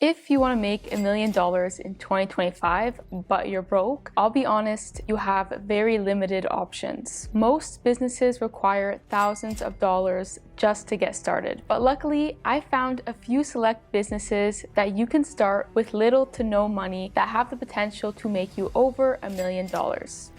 If you want to make $1 million in 2025, but you're broke, I'll be honest, you have very limited options. Most businesses require thousands of dollars just to get started. But luckily, I found a few select businesses that you can start with little to no money that have the potential to make you over $1 million.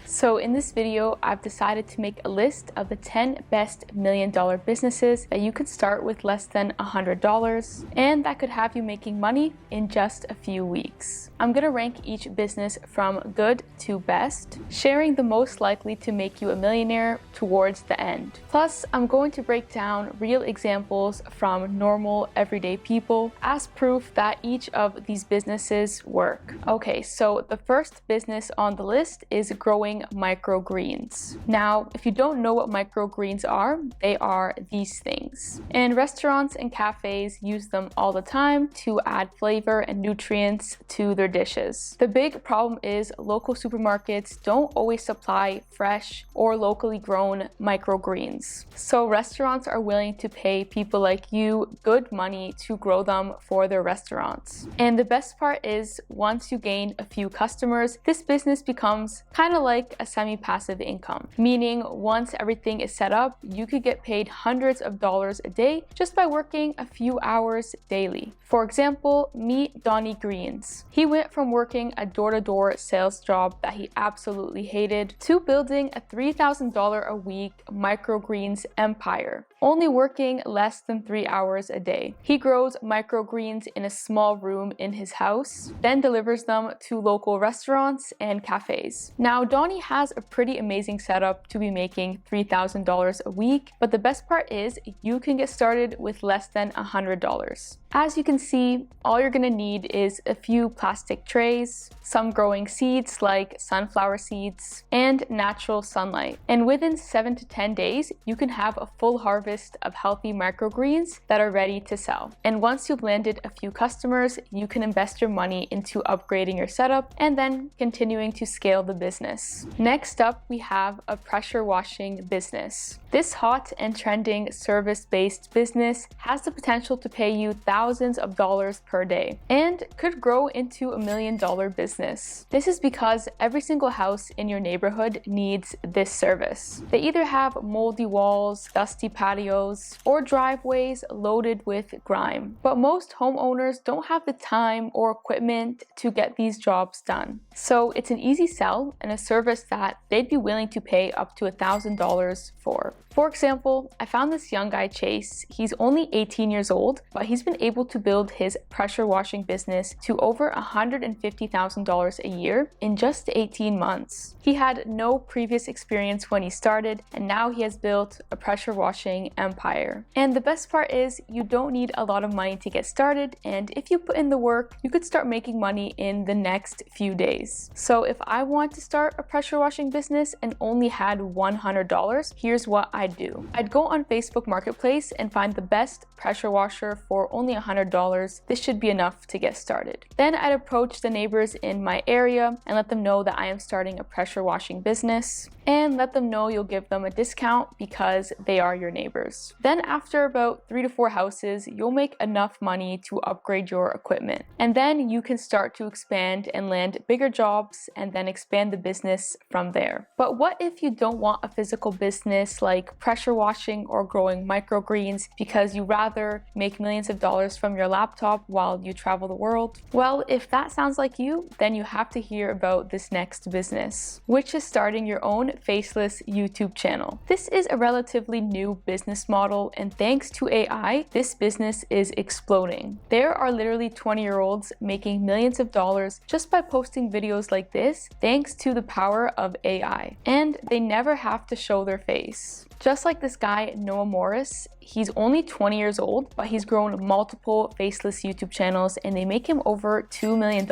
So in this video, I've decided to make a list of the 10 best $1 million businesses that you can start with less than $100 and that could have you making money in just a few weeks. I'm gonna rank each business from good to best, sharing the most likely to make you a millionaire towards the end. Plus, I'm going to break down real examples from normal, everyday people as proof that each of these businesses work. Okay, so the first business on the list is growing microgreens. Now, if you don't know what microgreens are, they are these things. And restaurants and cafes use them all the time to add flavor and nutrients to their dishes. The big problem is local supermarkets don't always supply fresh or locally grown microgreens. So restaurants are willing to pay people like you good money to grow them for their restaurants. And the best part is once you gain a few customers, this business becomes kind of like a semi-passive income, meaning once everything is set up, you could get paid hundreds of dollars a day just by working a few hours daily. For example, meet Donnie Greens. He went from working a door-to-door sales job that he absolutely hated to building a $3,000 a week microgreens empire, only working less than 3 hours a day. He grows microgreens in a small room in his house, then delivers them to local restaurants and cafes. Now, Donnie has a pretty amazing setup to be making $3,000 a week, but the best part is you can get started with less than $100. As you can see, all you're gonna need is a few plastic trays, some growing seeds like sunflower seeds, and natural sunlight. And within 7 to 10 days, you can have a full harvest of healthy microgreens that are ready to sell. And once you've landed a few customers, you can invest your money into upgrading your setup and then continuing to scale the business. Next up, we have a pressure washing business. This hot and trending service-based business has the potential to pay you thousands of dollars per day and could grow into $1 million business. This is because every single house in your neighborhood needs this service. They either have moldy walls, dusty patios, or driveways loaded with grime. But most homeowners don't have the time or equipment to get these jobs done. So it's an easy sell and a service that they'd be willing to pay up to $1,000 for. For example, I found this young guy, Chase. He's only 18 years old, but he's been able to build his pressure washing business to over $150,000 a year in just 18 months. He had no previous experience when he started, and now he has built a pressure washing empire. And the best part is you don't need a lot of money to get started, and if you put in the work, you could start making money in the next few days. So if I want to start a pressure washing business and only had $100, here's what I'd do. I'd go on Facebook Marketplace and find the best pressure washer for only $100. This should be enough to get started. Then I'd approach the neighbors in my area and let them know that I am starting a pressure washing business, and let them know you'll give them a discount because they are your neighbors. Then after about 3 to 4 houses, you'll make enough money to upgrade your equipment. And then you can start to expand and land bigger jobs and then expand the business from there. But what if you don't want a physical business like pressure washing or growing microgreens because you rather make millions of dollars from your laptop while you travel the world? Well, if that sounds like you, then you have to hear about this next business, which is starting your own faceless YouTube channel. This is a relatively new business model, and thanks to AI, this business is exploding. There are literally 20-year-olds making millions of dollars just by posting videos like this, thanks to the power of AI. And they never have to show their face. Just like this guy, Noah Morris, he's only 20 years old, but he's grown multiple faceless YouTube channels and they make him over $2 million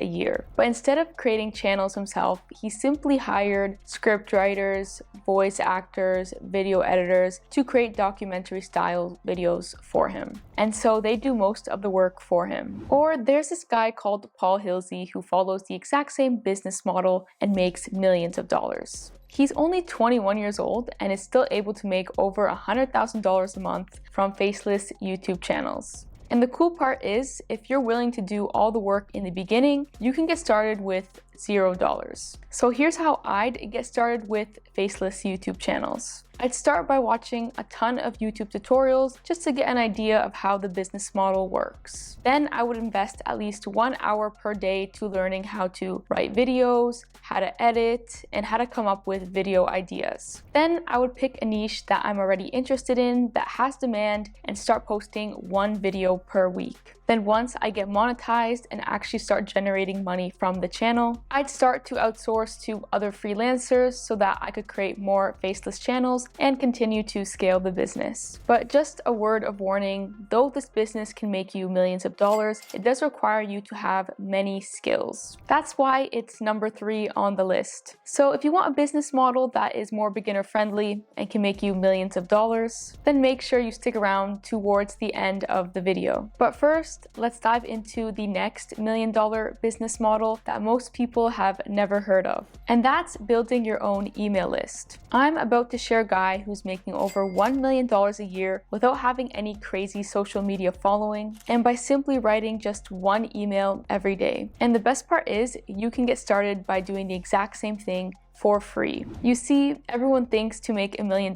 a year. But instead of creating channels himself, he simply hired script writers, voice actors, video editors to create documentary style videos for him. And so they do most of the work for him. Or there's this guy called Paul Hilsey who follows the exact same business model and makes millions of dollars. He's only 21 years old and is still able to make over $100,000 a month from faceless YouTube channels. And the cool part is, if you're willing to do all the work in the beginning, you can get started with $0. So here's how I'd get started with faceless YouTube channels. I'd start by watching a ton of YouTube tutorials just to get an idea of how the business model works. Then I would invest at least 1 hour per day to learning how to write videos, how to edit, and how to come up with video ideas. Then I would pick a niche that I'm already interested in, that has demand, and start posting 1 video per week. Then once I get monetized and actually start generating money from the channel, I'd start to outsource to other freelancers so that I could create more faceless channels and continue to scale the business. But just a word of warning, though this business can make you millions of dollars, it does require you to have many skills. That's why it's number 3 on the list. So if you want a business model that is more beginner friendly and can make you millions of dollars, then make sure you stick around towards the end of the video. But first, let's dive into the next $1 million business model that most people have never heard of. And that's building your own email list. I'm about to share a guy who's making over $1 million a year without having any crazy social media following, and by simply writing just 1 email every day. And the best part is, you can get started by doing the exact same thing for free. You see, everyone thinks to make $1 million,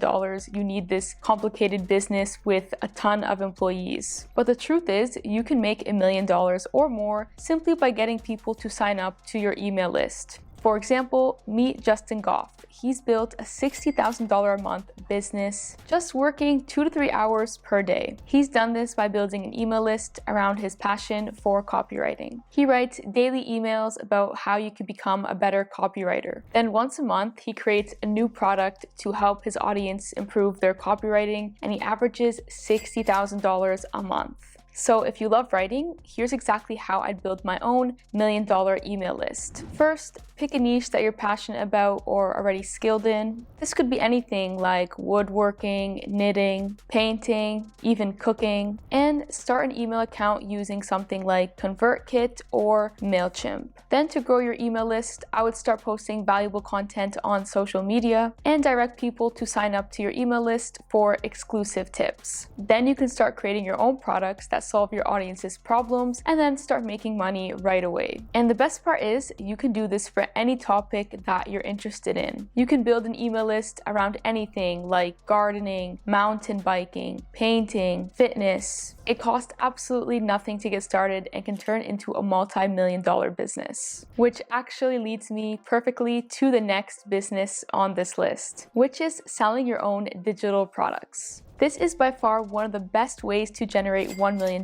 you need this complicated business with a ton of employees. But the truth is, you can make $1 million or more simply by getting people to sign up to your email list. For example, meet Justin Goff. He's built a $60,000 a month business just working 2 to 3 hours per day. He's done this by building an email list around his passion for copywriting. He writes daily emails about how you can become a better copywriter. Then once a month, he creates a new product to help his audience improve their copywriting, and he averages $60,000 a month. So if you love writing, here's exactly how I'd build my own $1 million email list. First, pick a niche that you're passionate about or already skilled in. This could be anything like woodworking, knitting, painting, even cooking, and start an email account using something like ConvertKit or MailChimp. Then to grow your email list, I would start posting valuable content on social media and direct people to sign up to your email list for exclusive tips. Then you can start creating your own products that solve your audience's problems and then start making money right away. And the best part is, you can do this for any topic that you're interested in. You can build an email list around anything like gardening, mountain biking, painting, fitness. It costs absolutely nothing to get started and can turn into a multi-million-dollar business. Which actually leads me perfectly to the next business on this list, which is selling your own digital products. This is by far one of the best ways to generate $1 million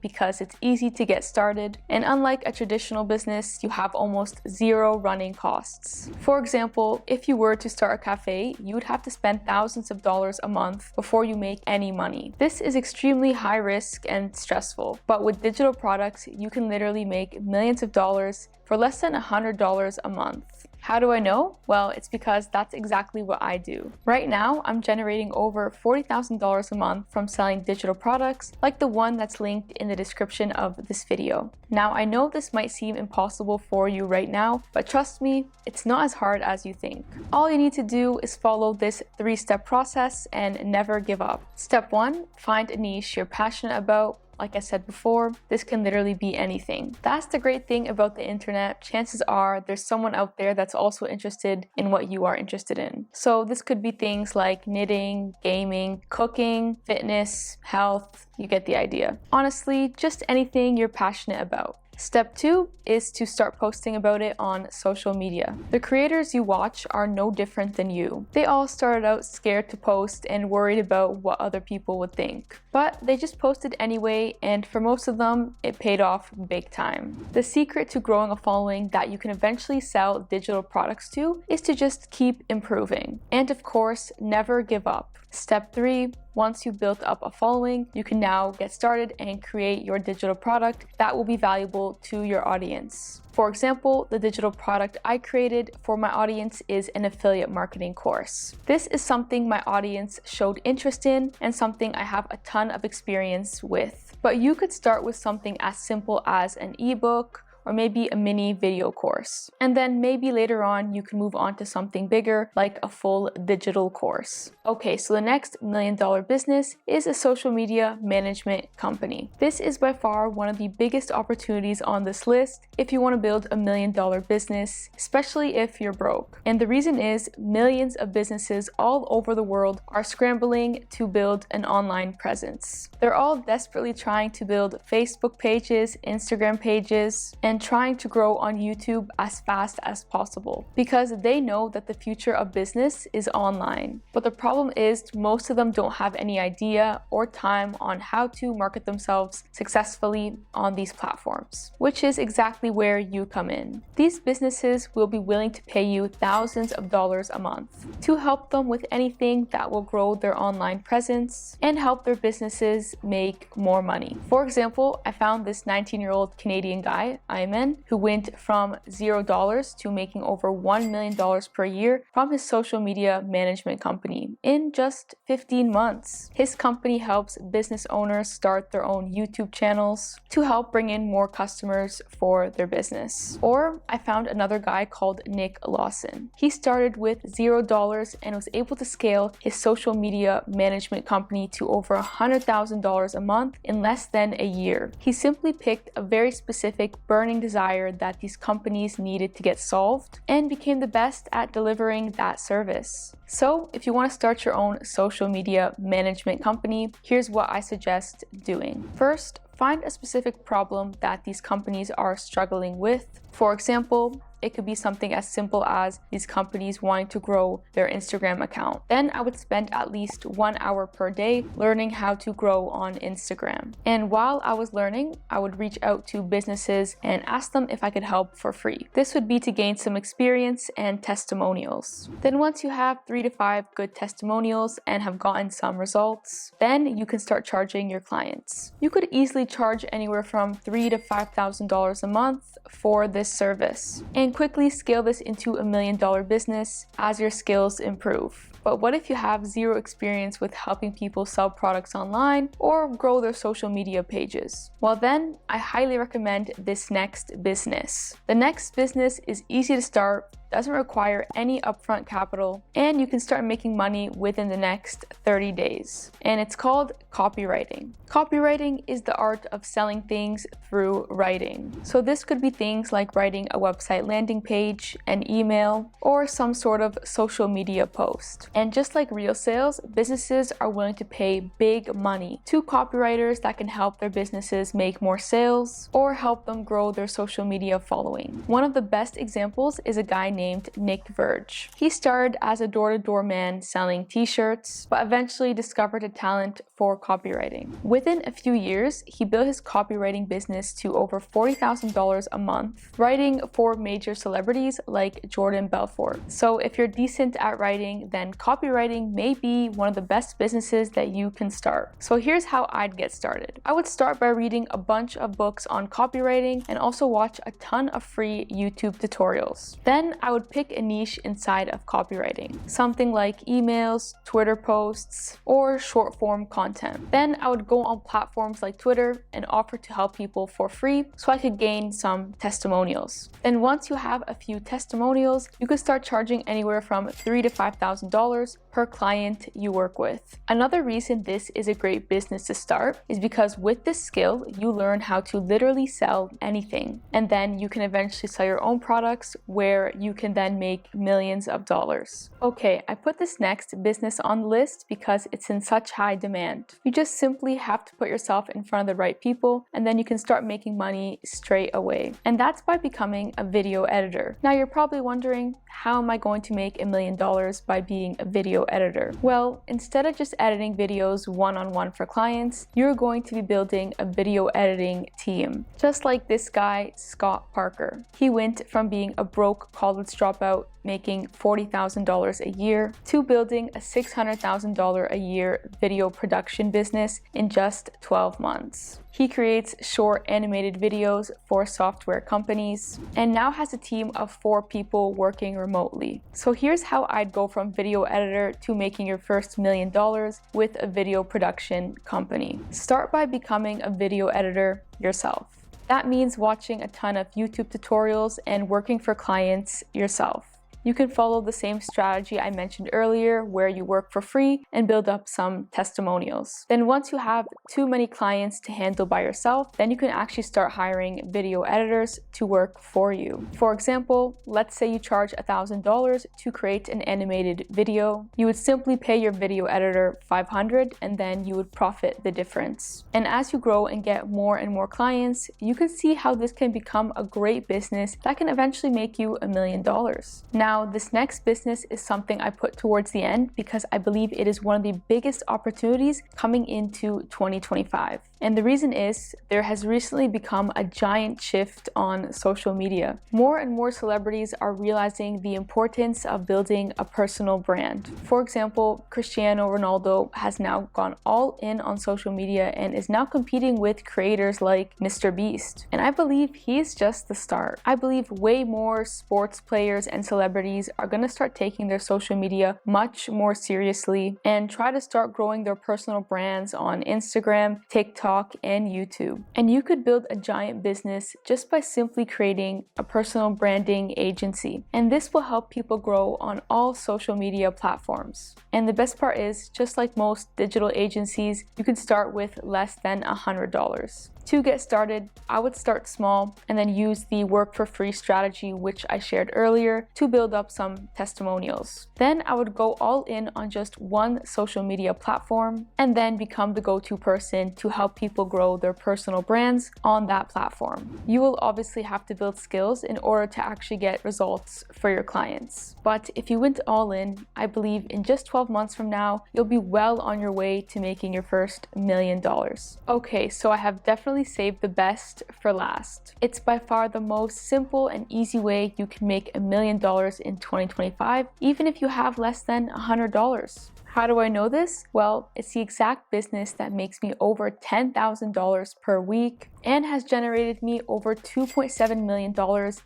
because it's easy to get started, and unlike a traditional business, you have almost 0 running costs. For example, if you were to start a cafe, you would have to spend thousands of dollars a month before you make any money. This is extremely high risk and stressful, but with digital products, you can literally make millions of dollars for less than $100 a month. How do I know? Well, it's because that's exactly what I do. Right now, I'm generating over $40,000 a month from selling digital products like the one that's linked in the description of this video. Now, I know this might seem impossible for you right now, but trust me, it's not as hard as you think. All you need to do is follow this 3-step process and never give up. Step 1, find a niche you're passionate about. Like I said before, this can literally be anything. That's the great thing about the internet. Chances are there's someone out there that's also interested in what you are interested in. So this could be things like knitting, gaming, cooking, fitness, health. You get the idea. Honestly, just anything you're passionate about. Step 2 is to start posting about it on social media. The creators you watch are no different than you. They all started out scared to post and worried about what other people would think. But they just posted anyway, and for most of them, it paid off big time. The secret to growing a following that you can eventually sell digital products to is to just keep improving. And of course, never give up. Step 3, once you've built up a following, you can now get started and create your digital product that will be valuable to your audience. For example, the digital product I created for my audience is an affiliate marketing course. This is something my audience showed interest in and something I have a ton of experience with. But you could start with something as simple as an ebook or maybe a mini video course. And then maybe later on you can move on to something bigger like a full digital course. Okay, so the next $1 million business is a social media management company. This is by far one of the biggest opportunities on this list if you want to build a $1 million business, especially if you're broke. And the reason is millions of businesses all over the world are scrambling to build an online presence. They're all desperately trying to build Facebook pages, Instagram pages, and trying to grow on YouTube as fast as possible because they know that the future of business is online. But the problem is most of them don't have any idea or time on how to market themselves successfully on these platforms, which is exactly where you come in. These businesses will be willing to pay you thousands of dollars a month to help them with anything that will grow their online presence and help their businesses make more money. For example, I found this 19-year-old Canadian guy, Ayman, who went from $0 to making over $1 million per year from his social media management company in just 15 months. His company helps business owners start their own YouTube channels to help bring in more customers for their business. Or I found another guy called Nick Lawson. He started with $0 and was able to scale his social media management company to over $100,000 a month in less than a year. He simply picked a very specific burning desire that these companies needed to get solved and became the best at delivering that service. So if you want to start your own social media management company, here's what I suggest doing. First, find a specific problem that these companies are struggling with. For example, it could be something as simple as these companies wanting to grow their Instagram account. Then I would spend at least 1 hour per day learning how to grow on Instagram. And while I was learning, I would reach out to businesses and ask them if I could help for free. This would be to gain some experience and testimonials. Then once you have 3 to 5 good testimonials and have gotten some results, then you can start charging your clients. You could easily charge anywhere from $3,000 to $5,000 a month for this service, and quickly scale this into a $1 million business as your skills improve. But what if you have zero experience with helping people sell products online or grow their social media pages? Well then, I highly recommend this next business. The next business is easy to start, doesn't require any upfront capital, and you can start making money within the next 30 days. And it's called copywriting. Copywriting is the art of selling things through writing. So this could be things like writing a website landing page, an email, or some sort of social media post. And just like real sales, businesses are willing to pay big money to copywriters that can help their businesses make more sales or help them grow their social media following. One of the best examples is a guy named Nick Verge. He started as a door-to-door man selling t-shirts, but eventually discovered a talent for copywriting. Within a few years, he built his copywriting business to over $40,000 a month, writing for major celebrities like Jordan Belfort. So if you're decent at writing, then copywriting may be one of the best businesses that you can start. So here's how I'd get started. I would start by reading a bunch of books on copywriting and also watch a ton of free YouTube tutorials. Then I would pick a niche inside of copywriting, something like emails, Twitter posts, or short form content. Then I would go on platforms like Twitter and offer to help people for free so I could gain some testimonials. Then once you have a few testimonials, you could start charging anywhere from $3,000 to $5,000 per client you work with. Another reason this is a great business to start is because with this skill, you learn how to literally sell anything. And then you can eventually sell your own products where you can then make millions of dollars. Okay, I put this next business on the list because it's in such high demand. You just simply have to put yourself in front of the right people and then you can start making money straight away. And that's by becoming a video editor. Now you're probably wondering, how am I going to make $1 million by being a video editor? Well, instead of just editing videos one-on-one for clients, you're going to be building a video editing team. Just like this guy, Scott Parker. He went from being a broke college dropout making $40,000 a year to building a $600,000 a year video production business in just 12 months. He creates short animated videos for software companies and now has a team of 4 people working remotely. So here's how I'd go from video editor to making your first $1 million with a video production company. Start by becoming a video editor yourself. That means watching a ton of YouTube tutorials and working for clients yourself. You can follow the same strategy I mentioned earlier, where you work for free and build up some testimonials. Then once you have too many clients to handle by yourself, then you can actually start hiring video editors to work for you. For example, let's say you charge $1,000 to create an animated video. You would simply pay your video editor $500 and then you would profit the difference. And as you grow and get more and more clients, you can see how this can become a great business that can eventually make you $1 million. Now, this next business is something I put towards the end because I believe it is one of the biggest opportunities coming into 2025. And the reason is there has recently become a giant shift on social media. More and more celebrities are realizing the importance of building a personal brand. For example, Cristiano Ronaldo has now gone all in on social media and is now competing with creators like Mr. Beast. And I believe he's just the start. I believe way more sports players and celebrities are going to start taking their social media much more seriously and try to start growing their personal brands on Instagram, TikTok, and YouTube. And you could build a giant business just by simply creating a personal branding agency. And this will help people grow on all social media platforms. And the best part is, just like most digital agencies, you can start with less than $100. To get started, I would start small and then use the work for free strategy, which I shared earlier, to build up some testimonials. Then I would go all in on just one social media platform and then become the go-to person to help people grow their personal brands on that platform. You will obviously have to build skills in order to actually get results for your clients. But if you went all in, I believe in just 12 months from now, you'll be well on your way to making your first $1 million. Okay, so I have definitely saved the best for last. It's by far the most simple and easy way you can make $1 million in 2025, even if you have less than $100. How do I know this? Well, it's the exact business that makes me over $10,000 per week and has generated me over $2.7 million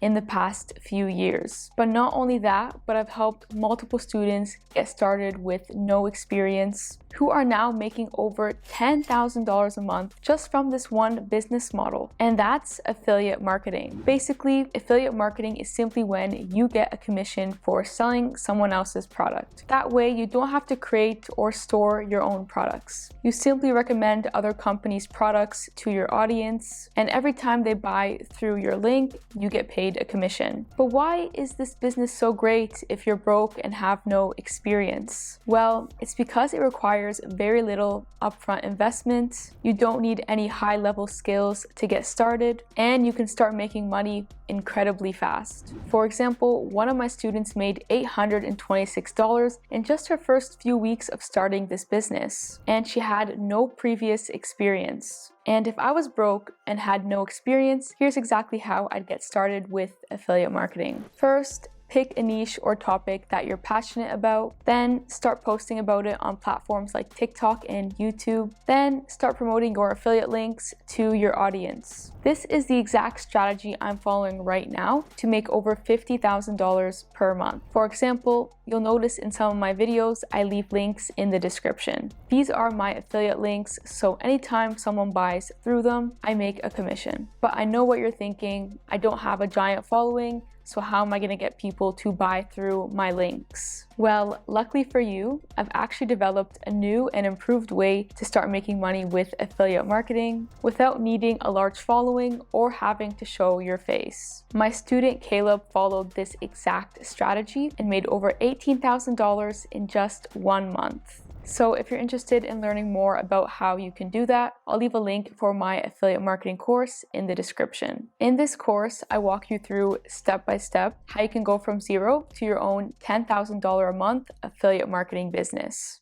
in the past few years. But not only that, but I've helped multiple students get started with no experience who are now making over $10,000 a month just from this one business model. And that's affiliate marketing. Basically, affiliate marketing is simply when you get a commission for selling someone else's product. That way, you don't have to create or store your own products. You simply recommend other companies' products to your audience, and every time they buy through your link, you get paid a commission. But why is this business so great if you're broke and have no experience? Well, it's because it requires very little upfront investment. You don't need any high-level skills to get started, and you can start making money incredibly fast. For example, one of my students made $826 in just her first few weeks of starting this business, and she had no previous experience. And if I was broke and had no experience, here's exactly how I'd get started with affiliate marketing. First, pick a niche or topic that you're passionate about, then start posting about it on platforms like TikTok and YouTube, then start promoting your affiliate links to your audience. This is the exact strategy I'm following right now to make over $50,000 per month. For example, you'll notice in some of my videos, I leave links in the description. These are my affiliate links, so anytime someone buys through them, I make a commission. But I know what you're thinking, I don't have a giant following, so how am I going to get people to buy through my links? Well, luckily for you, I've actually developed a new and improved way to start making money with affiliate marketing without needing a large following or having to show your face. My student Caleb followed this exact strategy and made over $18,000 in just 1 month. So if you're interested in learning more about how you can do that, I'll leave a link for my affiliate marketing course in the description. In this course, I walk you through step by step how you can go from zero to your own $10,000 a month affiliate marketing business.